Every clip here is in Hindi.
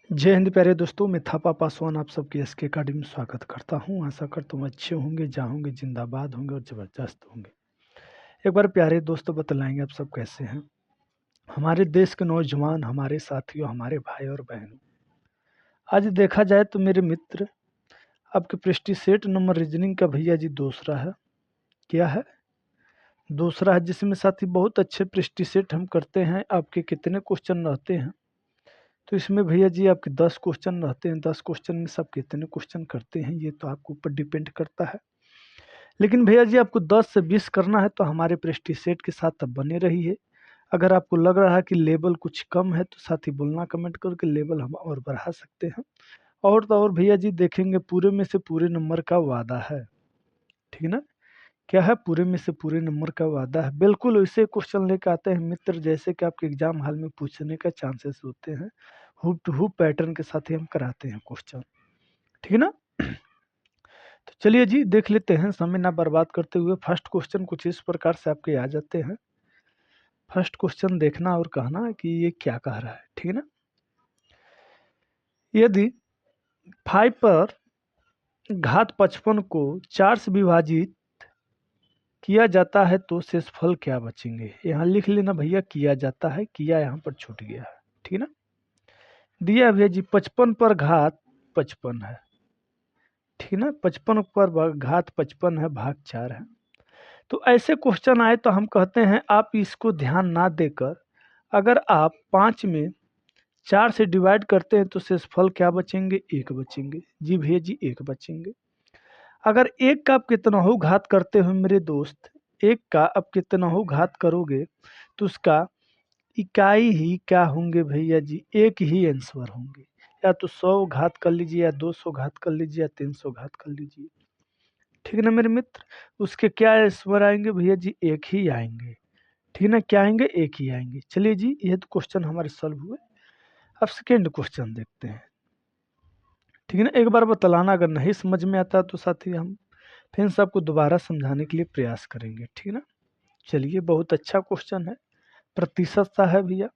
जय हिंद प्यारे दोस्तों, मैं थापा पासवान आप सबके एसके अकेडमी में स्वागत करता हूं। आशा करता हूं अच्छे होंगे, जहाँ होंगे जिंदाबाद होंगे और ज़बरदस्त होंगे। एक बार प्यारे दोस्तों बतलाएंगे आप सब कैसे हैं। हमारे देश के नौजवान, हमारे साथियों, हमारे भाई और बहनों, आज देखा जाए तो मेरे मित्र, आपके पृष्ठि सेट नंबर रीजनिंग का भैया जी दूसरा है। क्या है? दूसरा है, जिसमें साथी बहुत अच्छे पृष्ठि सेट हम करते हैं। आपके कितने क्वेश्चन रहते हैं? तो इसमें भैया जी आपके 10 क्वेश्चन रहते हैं। 10 क्वेश्चन में सब कितने क्वेश्चन करते हैं ये तो आपके ऊपर डिपेंड करता है। लेकिन भैया जी आपको 10 से 20 करना है तो हमारे प्रेस्टीज सेट के साथ आप बने रहिए। अगर आपको लग रहा है कि लेवल कुछ कम है तो साथ ही बोलना कमेंट करके लेवल हम और बढ़ा सकते हैं। और तो और भैया जी देखेंगे, पूरे में से पूरे नंबर का वादा है, ठीक है ना। क्या है? पूरे में से पूरे नंबर का वादा है। बिल्कुल वैसे क्वेश्चन लेकर आते हैं मित्र जैसे कि आपके एग्जाम हॉल में पूछने का चांसेस होते हैं। हुब टू हुब पैटर्न के साथ ही हम कराते हैं क्वेश्चन, ठीक है ना। तो चलिए जी देख लेते हैं, समय ना बर्बाद करते हुए। फर्स्ट क्वेश्चन कुछ इस प्रकार से आपके आ जाते हैं। फर्स्ट क्वेश्चन देखना और कहना कि ये क्या कह रहा है, ठीक है ना। यदि 5 पर घात 55 को 4 से विभाजित किया जाता है तो शेषफल क्या बचेंगे। यहाँ लिख लेना भैया, किया जाता है, किया यहाँ पर छूट गया है, ठीक है ना। दिया भैया जी 55 पर घात 55 है, ठीक है ना। 55 पर घात 55 है, भाग 4 है। तो ऐसे क्वेश्चन आए तो हम कहते हैं आप इसको ध्यान ना देकर, अगर आप 5 में 4 से डिवाइड करते हैं तो शेषफल क्या बचेंगे? 1 बचेंगे। जी भैया जी 1 बचेंगे। अगर 1 का आप कितना हो घात करते हो मेरे दोस्त, 1 का आप कितना हो घात करोगे तो उसका इकाई ही क्या होंगे भैया जी? 1 ही आंसर होंगे। या तो 100 घात कर लीजिए, या 200 घात कर लीजिए, या 300 घात कर लीजिए, ठीक है ना मेरे मित्र। उसके क्या आंसर आएंगे भैया जी? 1 ही आएंगे, ठीक है ना। क्या आएंगे? 1 ही आएंगे। चलिए जी, ये तो क्वेश्चन हमारे सॉल्व हुए। अब सेकेंड क्वेश्चन देखते हैं, ठीक है ना। एक बार बतलाना, अगर नहीं समझ में आता तो साथी हम फिर से आपको दोबारा समझाने के लिए प्रयास करेंगे, ठीक है ना। चलिए, बहुत अच्छा क्वेश्चन है, प्रतिशत सा है भैया।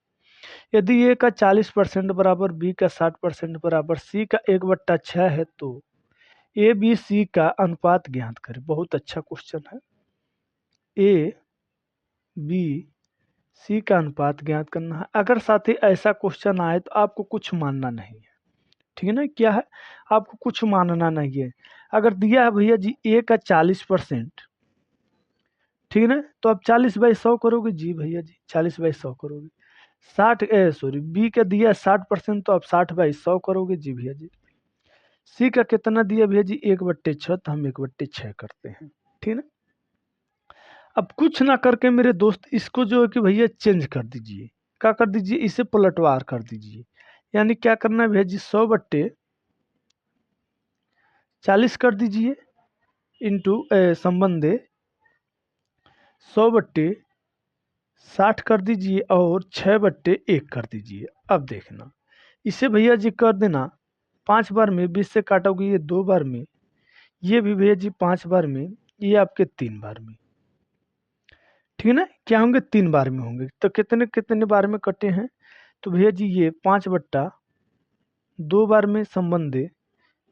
यदि ए का 40% बराबर, बी का 60% बराबर, सी का 1/6 है तो ए बी सी का अनुपात ज्ञात करें। बहुत अच्छा क्वेश्चन है। ए बी सी का अनुपात ज्ञात करना है। अगर साथी ऐसा क्वेश्चन आए तो आपको कुछ मानना नहीं है, ठीक है ना। क्या है? आपको कुछ मानना नहीं है। अगर दिया है भैया जी ए का 40%, ठीक है ना, तो आप 40/100 करोगे। जी भैया जी 40/100 करोगे। 60 बी का दिया 60%, तो आप 60/100 करोगे। जी भैया जी। सी का कितना दिया भैया जी? 1/6, तो हम 1/6 करते हैं, ठीक है ना। अब कुछ ना करके मेरे दोस्त इसको जो है कि भैया चेंज कर दीजिए। क्या कर दीजिए? इसे पलटवार कर दीजिए। यानी क्या करना है भैया जी? 100/40 कर दीजिए, इंटू संबंधे 100/60 कर दीजिए, और 6/1 कर दीजिए। अब देखना, इसे भैया जी कर देना 5 बार में। 20 से काटोगे ये 2 बार में, ये भी भैया जी 5 बार में, ये आपके 3 बार में, ठीक है ना। क्या होंगे? 3 बार में होंगे। तो कितने कितने बार में कटे हैं? तो भैया जी ये 5/2 बार में संबंधे,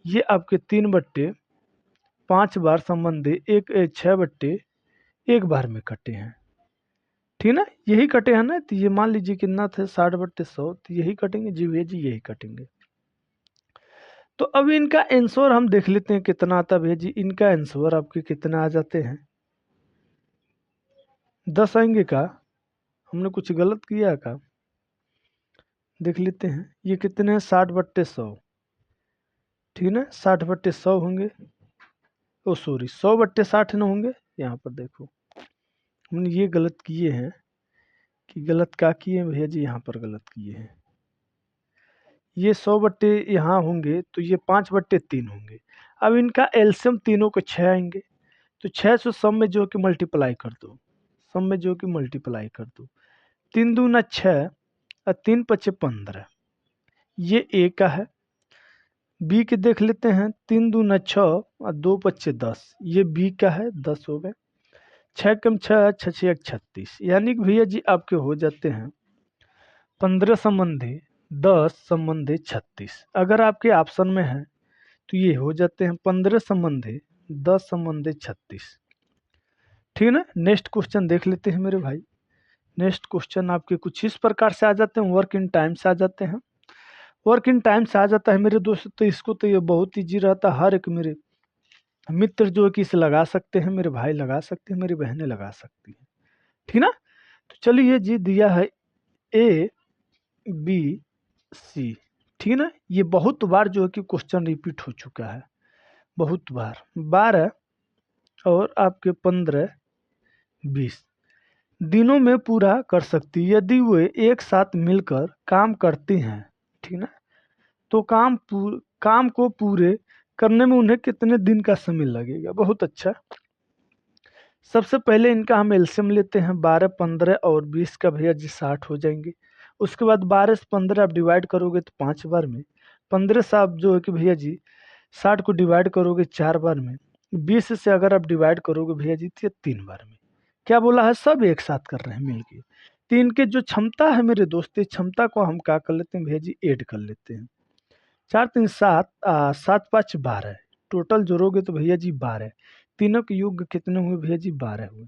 ये आपके 3/5 बार संबंधे, 6/1 बार में कटे हैं, ठीक है ना। यही कटे हैं ना। तो ये मान लीजिए कितना थे? 60/100, तो यही कटेंगे। जी भैया जी यही कटेंगे। तो अब इनका आंसर हम देख लेते हैं कितना आता है भैया जी। इनका आंसर आपके कितना आ जाते हैं? 10 आएंगे का? हमने कुछ गलत किया का? देख लेते हैं। ये कितने हैं? 60/100, ठीक है ना। 60/100 होंगे। ओ सॉरी, 100/60 न होंगे। यहाँ पर देखो, हमने ये गलत किए हैं। कि गलत क्या किए हैं भैया जी? यहाँ पर गलत किए हैं। ये 100 यहाँ होंगे तो ये 5/3 होंगे। अब इनका एलसीएम तीनों को 6 आएंगे। तो 6 से सब में जो कि मल्टीप्लाई कर दो, सब में जो कि मल्टीप्लाई कर दो। 3 दूना 6 और 3 पचे 15, ये ए का है। बी के देख लेते हैं। 3 दूना 6 और 2 पच्चे 10, ये बी का है। 10 हो गए। 6 कम 6, 6 6 36, यानी कि भैया जी आपके हो जाते हैं 15 संबंधी 10 संबंधे 36। अगर आपके ऑप्शन में है तो ये हो जाते हैं 15 संबंधे 10 संबंधे 36। ठीक है ना। नेक्स्ट क्वेश्चन देख लेते हैं मेरे भाई। नेक्स्ट क्वेश्चन आपके कुछ इस प्रकार से आ जाते हैं, वर्क इन टाइम से आ जाते हैं। वर्क इन टाइम से आ जाता है मेरे दोस्त, तो इसको तो ये बहुत ईजी रहता है, हर एक मेरे मित्र जो है कि इसे लगा सकते हैं, मेरे भाई लगा सकते हैं, मेरी बहनें लगा सकती हैं। ठीक ना। तो चलिए जी, दिया है ए बी सी। ठीक है ना। ये बहुत बार जो है कि क्वेश्चन रिपीट हो चुका है, बहुत बार। 12 और आपके 15 20 दिनों में पूरा कर सकती यदि वे एक साथ मिलकर काम करती हैं। ठीक ना। तो काम को पूरे करने में उन्हें कितने दिन का समय लगेगा। बहुत अच्छा। सबसे पहले इनका हम एलसीएम लेते हैं। 12 15 और 20 का भैया जी 60 हो जाएंगे। उसके बाद 12 से 15 आप डिवाइड करोगे तो 5 बार में। 15 से आप जो है कि भैया जी 60 को डिवाइड करोगे 4 बार में। 20 से अगर आप डिवाइड करोगे भैया जी तो 3 बार में। क्या बोला है, सब एक साथ कर रहे हैं मिलके। तो इनके जो क्षमता है मेरे दोस्त, इस क्षमता को हम क्या कर लेते हैं भैया जी, ऐड कर लेते हैं। 4 3 7, 7 5 12, टोटल जोड़ोगे तो भैया जी 12। तीनों के योग कितने हुए भैया जी, 12 हुए।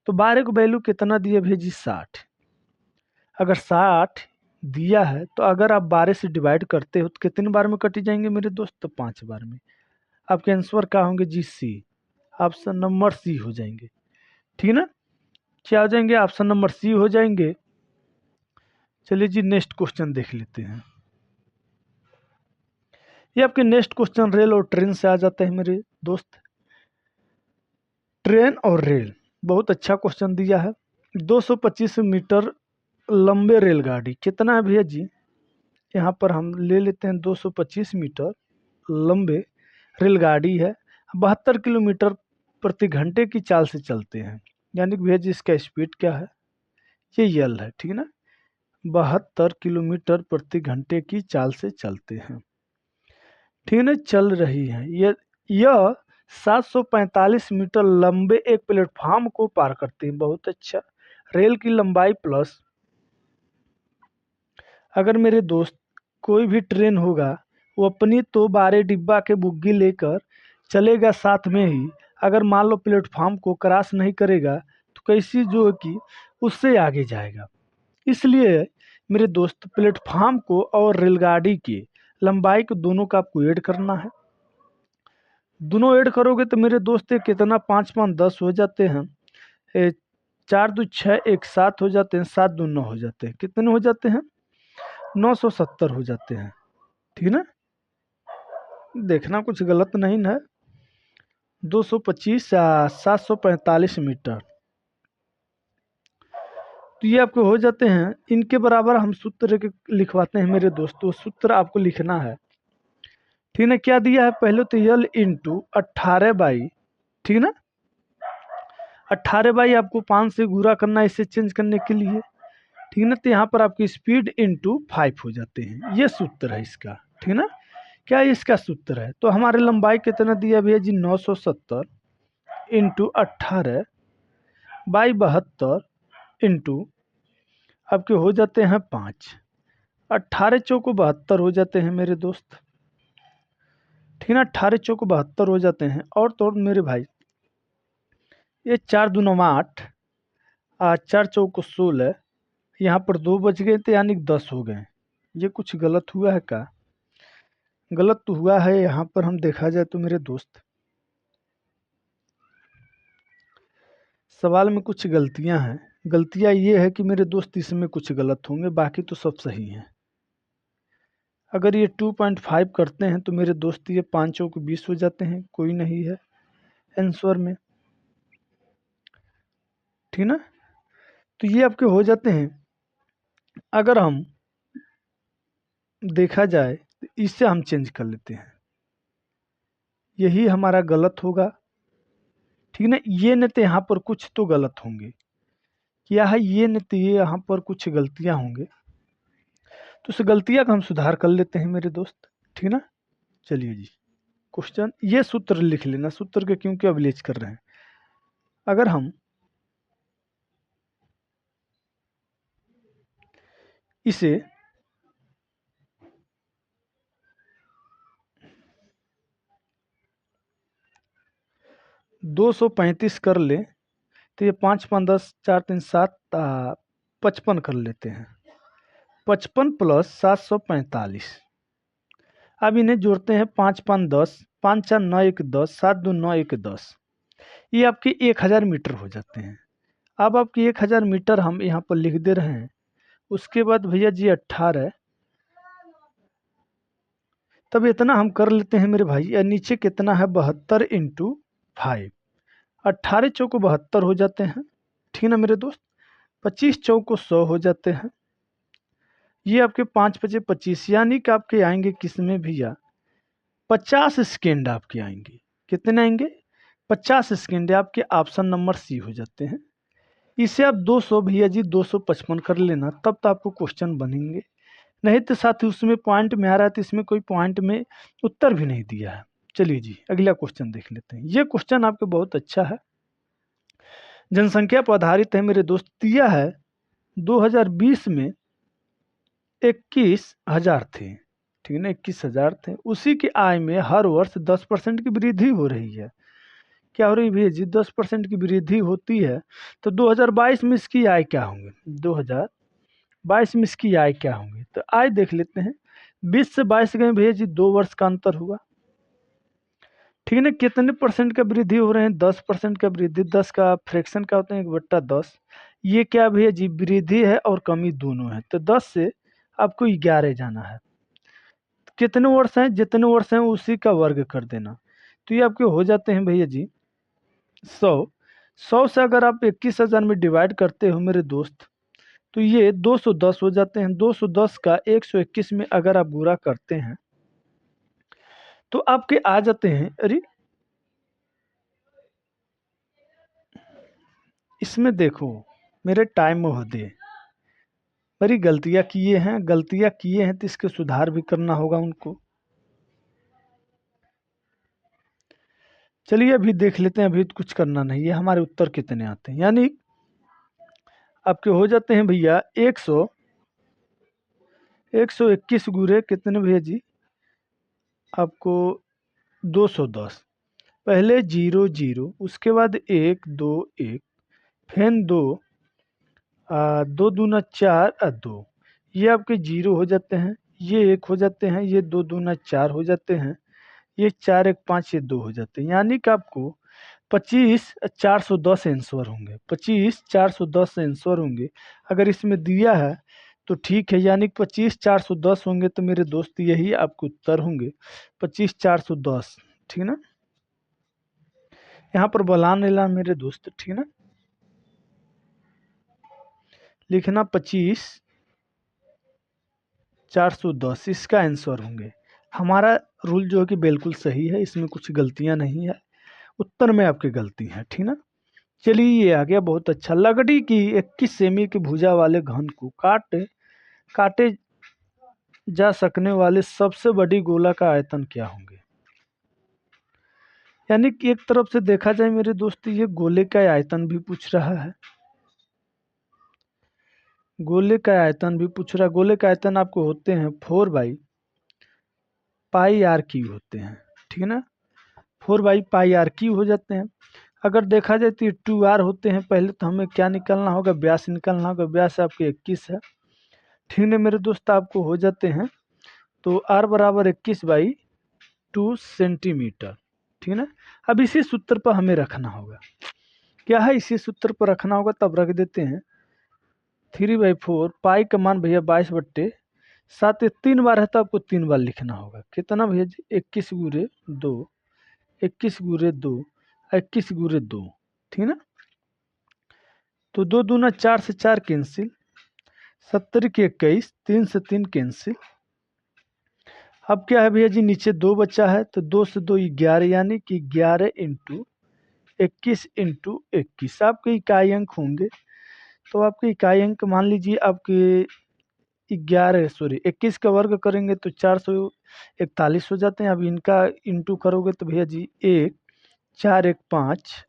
तो 12 को वैल्यू कितना दिया भैया जी, 60। अगर 60 दिया है तो अगर आप 12 से डिवाइड करते हो तो कितने बार में कटी जाएंगे मेरे दोस्त, तो 5 बार में। आपके आंसर क्या होंगे जी, सी। ऑप्शन नंबर सी हो जाएंगे। ठीक है ना। क्या हो जाएंगे, ऑप्शन नंबर सी हो जाएंगे। चलिए जी, नेक्स्ट क्वेश्चन देख लेते हैं। ये आपके नेक्स्ट क्वेश्चन रेल और ट्रेन से आ जाते हैं मेरे दोस्त। ट्रेन और रेल, बहुत अच्छा क्वेश्चन दिया है। 225 मीटर लंबे रेलगाड़ी कितना है भैया जी, यहाँ पर हम ले लेते हैं 225 मीटर लंबे रेलगाड़ी है। 72 किलोमीटर प्रति घंटे की चाल से चलते हैं। यानी कि भैया जी इसका स्पीड क्या है, ये यल है। ठीक है ना। 72 किलोमीटर प्रति घंटे की चाल से चलते हैं। ठीक है ना, चल रही है। यह 745 मीटर लंबे एक प्लेटफॉर्म को पार करते हैं। बहुत अच्छा। रेल की लंबाई प्लस, अगर मेरे दोस्त कोई भी ट्रेन होगा वो अपनी तो 12 डिब्बा के बुग्गी लेकर चलेगा साथ में ही। अगर मान लो प्लेटफॉर्म को क्रॉस नहीं करेगा तो कैसी जो है कि उससे आगे जाएगा। इसलिए मेरे दोस्त प्लेटफॉर्म को और रेलगाड़ी की लंबाई को दोनों का आपको ऐड करना है। दोनों ऐड करोगे तो मेरे दोस्त ये कितना, 5 5 10 हो जाते हैं। 4 2 6, 1 7 हो जाते हैं। 7 2 9 हो जाते हैं। कितने हो जाते हैं, 970 हो जाते हैं। ठीक है ना। देखना कुछ गलत नहीं है। 225 745 मीटर, तो ये आपको हो जाते हैं। इनके बराबर हम सूत्र लिखवाते हैं मेरे दोस्तों। सूत्र आपको लिखना है। ठीक है। क्या दिया है, पहले तो यल इंटू 18/, ठीक है ना। 18/, आपको 5 से गुणा करना है इसे चेंज करने के लिए। ठीक है ना। तो यहाँ पर आपकी स्पीड इंटू 5 हो जाते हैं। ये सूत्र है इसका। ठीक है ना। क्या इसका सूत्र है, तो हमारे लंबाई कितना दिया भैया जी, 970 इंटू 18/72 इंटू आपके हो जाते हैं 5। 18 चौको 72 हो जाते हैं मेरे दोस्त। ठीक है ना। 18 चौको 72 हो जाते हैं। और तो और मेरे भाई, ये 4 दूना 8, 4 चौको 16, यहाँ पर 2 बच गए थे यानी कि 10 हो गए। ये कुछ गलत हुआ है क्या, गलत तो हुआ है। यहाँ पर हम देखा जाए तो मेरे दोस्त सवाल में कुछ गलतियां हैं। गलतियां ये है कि मेरे दोस्त इसमें कुछ गलत होंगे, बाकी तो सब सही है। अगर ये 2.5 करते हैं तो मेरे दोस्त ये 5 को 20 हो जाते हैं। कोई नहीं है आंसर में। ठीक ना। तो ये आपके हो जाते हैं। अगर हम देखा जाए तो इससे हम चेंज कर लेते हैं, यही हमारा गलत होगा। ठीक ना। ये नहीं तो यहाँ पर कुछ तो गलत होंगे। क्या है, ये नहीं तो ये यहाँ पर कुछ गलतियां होंगे। तो उस गलतियां का हम सुधार कर लेते हैं मेरे दोस्त। ठीक ना। चलिए जी, क्वेश्चन ये सूत्र लिख लेना। सूत्र के क्योंकि अभिलेख कर रहे हैं। अगर हम इसे 235 कर ले तो ये 5 5 10 4 3 7 55 कर लेते हैं। 55 प्लस 745। अब इन्हें जोड़ते हैं। 5 5 10, 5 4 9 1 10, 7 2 9 1 10। ये आपके 1000 मीटर हो जाते हैं। अब आपके 1000 मीटर हम यहाँ पर लिख दे रहे हैं। उसके बाद भैया जी 18, तब इतना हम कर लेते हैं मेरे भाई। या नीचे कितना है 72 इंटू 5। 18 चौको 72 हो जाते हैं, ठीक ना मेरे दोस्त। 25 चौको 100 हो जाते हैं। ये आपके 5 5 25, यानी कि आपके आएंगे किसमें भैया 50 सेकेंड आपके आएंगे। कितने आएंगे 50 सेकेंड। आपके ऑप्शन नंबर सी हो जाते हैं। इसे आप 200 भैया जी 255 कर लेना, तब तो आपको क्वेश्चन बनेंगे। नहीं तो साथ ही उसमें पॉइंट में आ रहा है तो इसमें कोई पॉइंट में उत्तर भी नहीं दिया है। चलिए जी अगला क्वेश्चन देख लेते हैं। ये क्वेश्चन आपके बहुत अच्छा है, जनसंख्या पर आधारित है मेरे दोस्त। दिया है 2020 में 21,000 थे, ठीक है ना, 21,000 थे। उसी की आय में हर वर्ष 10% की वृद्धि हो रही है। क्या हो रही भैया जी 10% की वृद्धि होती है। तो 2022 में इसकी आय क्या होंगे, 2022 में इसकी आय क्या होंगी। तो आय देख लेते हैं। 20 से 22 गए भैया जी 2 वर्ष का अंतर हुआ, ठीक है ना। कितने परसेंट का वृद्धि हो रहे हैं 10% का वृद्धि। 10 का फ्रैक्शन का होता है 1/10। ये क्या भैया जी वृद्धि है और कमी दोनों है। तो 10 से आपको 11 जाना है। कितने वर्ष हैं, जितने वर्ष हैं उसी का वर्ग कर देना। तो ये आपके हो जाते हैं भैया जी 100। 100 से अगर आप 21,000 में डिवाइड करते हो मेरे दोस्त तो ये 210 हो जाते हैं। 210 का 121 में अगर आप गुणा करते हैं तो आपके आ जाते हैं। अरे इसमें देखो मेरे टाइम महोदय बड़ी गलतियां किए हैं, गलतियां किए हैं तो इसके सुधार भी करना होगा उनको। चलिए अभी देख लेते हैं, अभी तो कुछ करना नहीं है। हमारे उत्तर कितने आते हैं, यानी आपके हो जाते हैं भैया 121 गुरे कितने भैया जी आपको 210। पहले 0 0, उसके बाद 1 2 1, फिर 2 2 दूना 4 2। ये आपके 0 हो जाते हैं, ये 1 हो जाते हैं, ये 2 दूना 4 हो जाते हैं, ये 4 1 5, ये 2 हो जाते हैं। यानी कि आपको 25 410 आंसर होंगे। 25 410 आंसर होंगे। अगर इसमें दिया है तो ठीक है, यानी 25 410 होंगे तो मेरे दोस्त यही आपके उत्तर होंगे 25 410, ठीक है ना। यहाँ पर बला लेना मेरे दोस्त, ठीक है ना। लिखना 25 410 इसका आंसर होंगे। हमारा रूल जो है कि बिल्कुल सही है, इसमें कुछ गलतियां नहीं है। उत्तर में आपकी गलती है, ठीक ना। चलिए ये आ गया, बहुत अच्छा। लकड़ी की 21 सेमी की भुजा वाले घन को काटे जा सकने वाले सबसे बड़ी गोला का आयतन क्या होंगे। यानी कि एक तरफ से देखा जाए मेरे दोस्त ये गोले का आयतन भी पूछ रहा है, गोले का आयतन भी पूछ रहा है। गोले का आयतन आपको होते हैं 4/πr³ होते हैं, ठीक है ना। 4/πr³ हो जाते हैं। अगर देखा जाए तो 2r होते हैं। पहले तो हमें क्या निकालना होगा, व्यास निकालना होगा। व्यास आपके 21 है, ठीक है मेरे दोस्त। आपको हो जाते हैं तो r बराबर 21/2 सेंटीमीटर, ठीक है ना। अब इसी सूत्र पर हमें रखना होगा। क्या है, इसी सूत्र पर रखना होगा, तब रख देते हैं 3/4। पाई का मान भैया 22/7। 3 बार है तो आपको 3 बार लिखना होगा। कितना भैया जी 21 गुरे 2, 21 गुरे 2, 21 गुरे 2, ठीक ना। तो 2 दूना 4 से 4 कैंसिल, 70 के 21, 3 से 3 कैंसिल। अब क्या है भैया जी नीचे 2 बचा है तो 2 से 2 11, यानी कि 11 इंटू 21 इंटू 21 आपके इकाई अंक होंगे। तो आपके इकाई अंक मान लीजिए आपके 21 का वर्ग करेंगे तो 441 हो जाते हैं। अब इनका इंटू करोगे तो भैया जी 1 4 1 5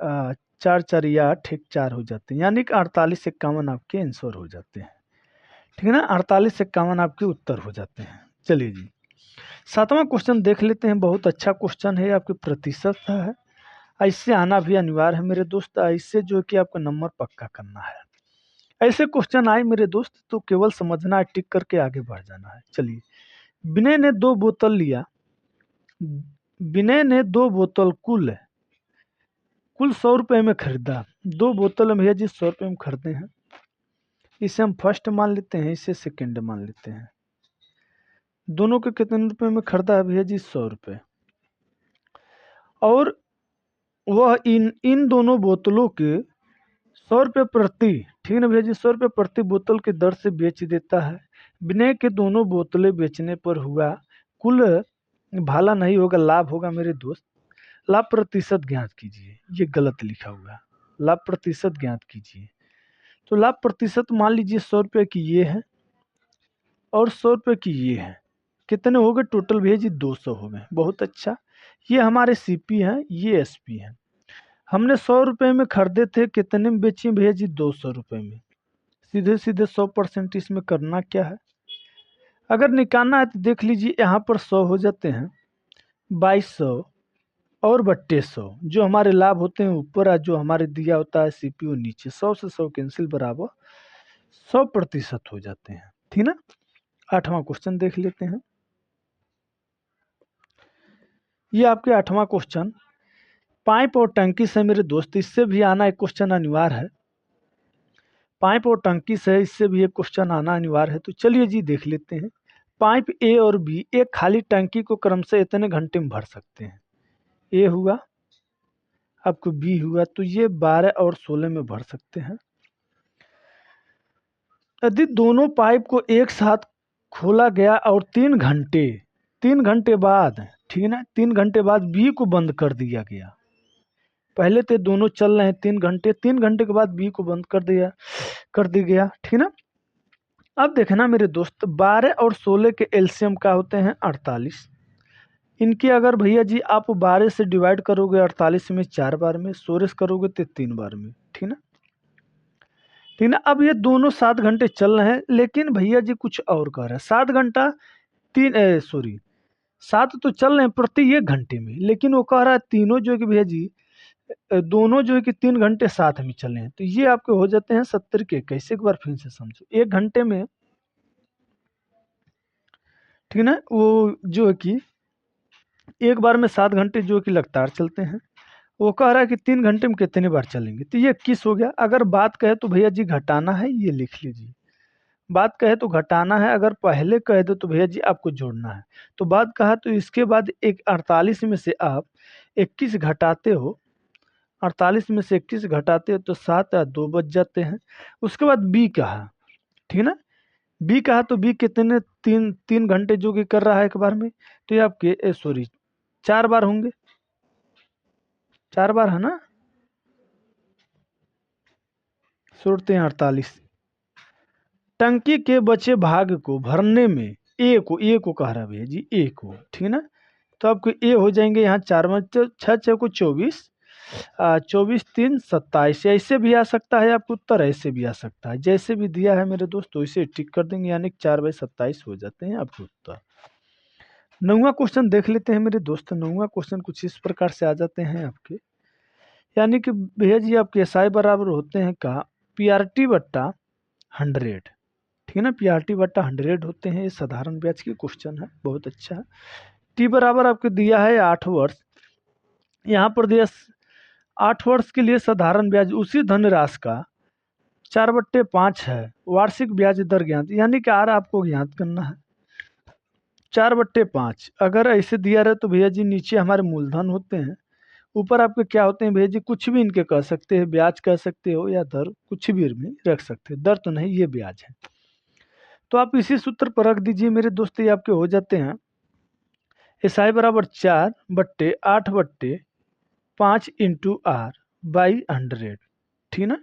4 4 8 1 4 हो जाते हैं, यानी कि 48 51 आपके आंसर हो जाते हैं, ठीक है ना। 48 51 आपके उत्तर हो जाते हैं। चलिए जी 7वां क्वेश्चन देख लेते हैं। बहुत अच्छा क्वेश्चन है, आपके प्रतिशत है। ऐसे आना भी अनिवार्य है मेरे दोस्त। ऐसे जो है कि आपको नंबर पक्का करना है। ऐसे क्वेश्चन आए मेरे दोस्त तो केवल समझना है, टिक करके आगे बढ़ जाना है। चलिए, विनय ने 2 बोतल लिया। विनय ने 2 बोतल कुल 100 रुपये में खरीदा। 2 बोतल भैया जी 100 रुपये में खरीदे हैं। इसे हम फर्स्ट मान लेते हैं, इसे सेकंड मान लेते हैं। दोनों के कितने रुपए में खरीदा है भैया जी? 100 रुपये। और वह इन दोनों बोतलों के 100 रुपये प्रति, ठीक है भैया जी, 100 रुपये प्रति बोतल की दर से बेच देता है। विनय के दोनों बोतलें बेचने पर हुआ कुल भाला नहीं होगा, लाभ होगा मेरे दोस्त। लाभ प्रतिशत ज्ञात कीजिए। ये गलत लिखा हुआ है, लाभ प्रतिशत ज्ञात कीजिए। तो लाभ प्रतिशत मान लीजिए 100 रुपये की ये है और 100 रुपये की ये है। कितने हो गए टोटल भैया जी? 200 हो गए। बहुत अच्छा। ये हमारे सीपी हैं, ये एसपी हैं। हमने 100 रुपये में खरीदे थे, कितने में बेचे भैया जी? 200 रुपये में। सीधे सीधे 100% इसमें करना क्या है, अगर निकालना है तो देख लीजिए, यहाँ पर 100 हो जाते हैं, 2200 और बट्टे 100 जो हमारे लाभ होते हैं ऊपर, और जो हमारे दिया होता है सीपीयू नीचे। 100 से 100 कैंसिल बराबर 100% हो जाते हैं, ठीक ना। 8वां क्वेश्चन देख लेते हैं। ये आपके 8वां क्वेश्चन पाइप और टंकी से मेरे दोस्त, इससे भी आना एक क्वेश्चन अनिवार्य है। पाइप और टंकी से इससे भी एक क्वेश्चन आना अनिवार्य है। तो चलिए जी देख लेते हैं। पाइप ए और बी एक खाली टंकी को क्रमशः इतने घंटे में भर सकते हैं। ए हुआ, आपको बी हुआ, तो ये 12 और 16 में भर सकते हैं। यदि दोनों पाइप को एक साथ खोला गया और 3 घंटे बाद, ठीक है ना, 3 घंटे बाद बी को बंद कर दिया गया। पहले तो दोनों चल रहे हैं 3 घंटे, 3 घंटे के बाद बी को बंद कर दिया गया, ठीक ना। अब देखना मेरे दोस्त, 12 और 16 के एलसीएम का होते हैं 48। इनकी अगर भैया जी आप 12 से डिवाइड करोगे 48 में 4 बार में, 16 से करोगे तो 3 बार में, ठीक ना। ठीक ना। अब ये दोनों 7 घंटे चल रहे हैं, लेकिन भैया जी कुछ और कह रहे हैं। 7 घंटा 7 तो चल रहे हैं प्रति 1 घंटे में, लेकिन वो कह रहा है तीनों जो है कि भैया जी दोनों जो है कि 3 घंटे साथ में चले हैं। तो ये आपके हो जाते हैं 70 के 21। एक बार फिर से समझो, 1 घंटे में, ठीक है ना, वो जो है कि एक बार में 7 घंटे जो है कि लगातार चलते हैं। वो कह रहा है कि 3 घंटे में कितने बार चलेंगे, तो ये 21 हो गया। अगर बात कहे तो भैया जी घटाना है, ये लिख लीजिए। बात कहे तो घटाना है, अगर पहले कह दो तो भैया जी आपको जोड़ना है। तो बात कहा तो इसके बाद एक 48 में से आप 21 घटाते हो, 48 में से 21 घटाते हो तो 7 या 2 बच जाते हैं। उसके बाद बी कहा, ठीक है ना। बी कहा तो बी कितने, 3 घंटे जो कि कर रहा है एक बार में, तो ये आपके 4 बार होंगे। 4 बार है ना, सुरते हैं 48। टंकी के बचे भाग को भरने में ए को कह रहा है भैया जी, ए को, ठीक है ना। तो आपको ए हो जाएंगे यहाँ 4 में 6 को 24, 24 3 27। ऐसे भी आ सकता है आपको उत्तर, ऐसे भी आ सकता है, जैसे भी दिया है मेरे दोस्त वैसे टिक कर देंगे, यानी 4/27 हो जाते हैं आपके उत्तर। 9वां क्वेश्चन देख लेते हैं मेरे दोस्त। 9वां क्वेश्चन कुछ इस प्रकार से आ जाते हैं आपके, यानी कि भैया जी आपके एसआई बराबर होते हैं का पीआरटी बट्टा 100, ठीक है ना। पीआरटी बट्टा 100 होते हैं। ये साधारण ब्याज की क्वेश्चन है, बहुत अच्छा है। टी बराबर आपको दिया है 8 वर्ष, यहाँ पर दिया 8 वर्ष के लिए साधारण ब्याज उसी धनराशि का 4/5 है। वार्षिक ब्याज दर ज्ञात, यानी कि आर आपको ज्ञात करना है। 4/5 अगर ऐसे दिया रहे तो भैया जी नीचे हमारे मूलधन होते हैं, ऊपर आपके क्या होते हैं भैया जी, कुछ भी इनके कह सकते हैं, ब्याज कह सकते हो या दर, कुछ भी रख सकते हैं। दर तो नहीं, ये ब्याज है। तो आप इसी सूत्र पर रख दीजिए मेरे दोस्त, ये आपके हो जाते हैं एसआई बराबर 4/8/5 इंटू आर बाई 100, ठीक ना।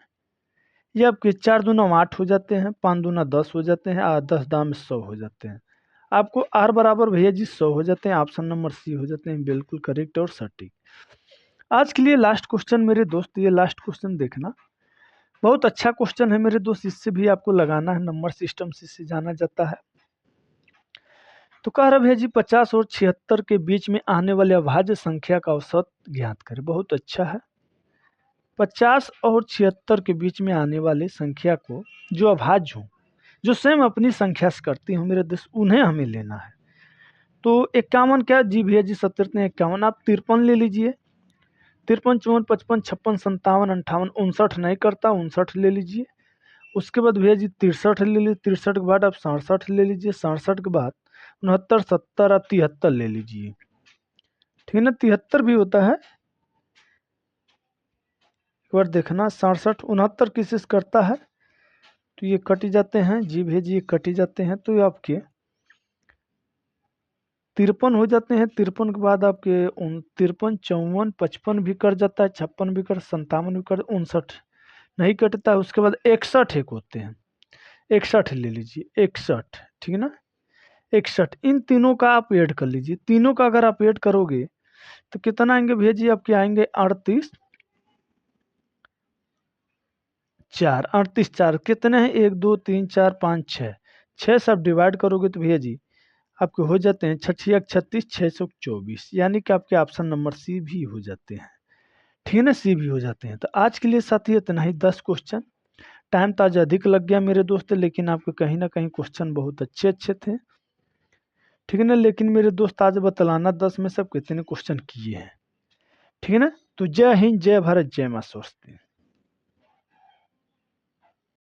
ये आपके 4 दूना 8 हो जाते हैं, 5 दूना 10 हो जाते हैं, और 10 दाम 100 हो जाते हैं। आपको आर बराबर भैया जी 100 हो जाते हैं। ऑप्शन नंबर सी हो जाते हैं, बिल्कुल करेक्ट और सटीक। आज के लिए लास्ट क्वेश्चन मेरे दोस्त, ये लास्ट क्वेश्चन देखना, बहुत अच्छा क्वेश्चन है मेरे दोस्त। इससे भी आपको लगाना है, नंबर सिस्टम से इससे जाना जाता है। तो कह रहा भैया जी 50 और 76 के बीच में आने वाले अभाज्य संख्या का औसत ज्ञात करें। बहुत अच्छा है। 50 और 76 के बीच में आने वाली संख्या को जो अभाज्य हो, जो सेम अपनी संख्या से करती हो मेरे दोस्त, उन्हें हमें लेना है। तो 51 क्या जी भैया जी 70 ने 51, आप 53 ले लीजिए। 53, 54, 55, 56, 57, 58, 59 नहीं करता, 59 ले लीजिए। उसके बाद भैया जी 63 ले लीजिए। 63 के बाद आप 67 ले लीजिए। 67 के बाद 69, 70, आप 73 ले लीजिए। ठीक है ना, 73 भी होता है, एक बार देखना। 67, 69 किसी से करता है तो ये कट जाते हैं जी भैया जी, ये कट जाते हैं। तो ये आपके 53 हो जाते हैं। 53 के बाद आपके 53, 54, 55 भी कर जाता है, 56 भी कर, 57 भी कर, 59 नहीं कटता है। उसके बाद 61 एक होते हैं, 61 ले लीजिए। 61, ठीक है ना, 61। इन तीनों का आप ऐड कर लीजिए। तीनों का अगर आप ऐड करोगे तो कितना आएंगे भैया जी, आपके आएंगे 38, 4। 38 4 कितने हैं, 1 2 3 4 5 6। 6 से आप डिवाइड करोगे तो भैया जी आपके हो जाते हैं 6 36, 624, यानी कि आपके ऑप्शन नंबर सी भी हो जाते हैं। ठीक है ना, सी भी हो जाते हैं। तो आज के लिए साथी इतना ही, 10 क्वेश्चन। टाइम तो आज अधिक लग गया मेरे दोस्त, लेकिन आपके कहीं ना कहीं क्वेश्चन बहुत अच्छे अच्छे थे। ठीक है ना, लेकिन मेरे दोस्त आज बतलाना 10 में सब कितने क्वेश्चन किए हैं। ठीक है ना, तो जय हिंद, जय भारत, जय मां सरस्वती।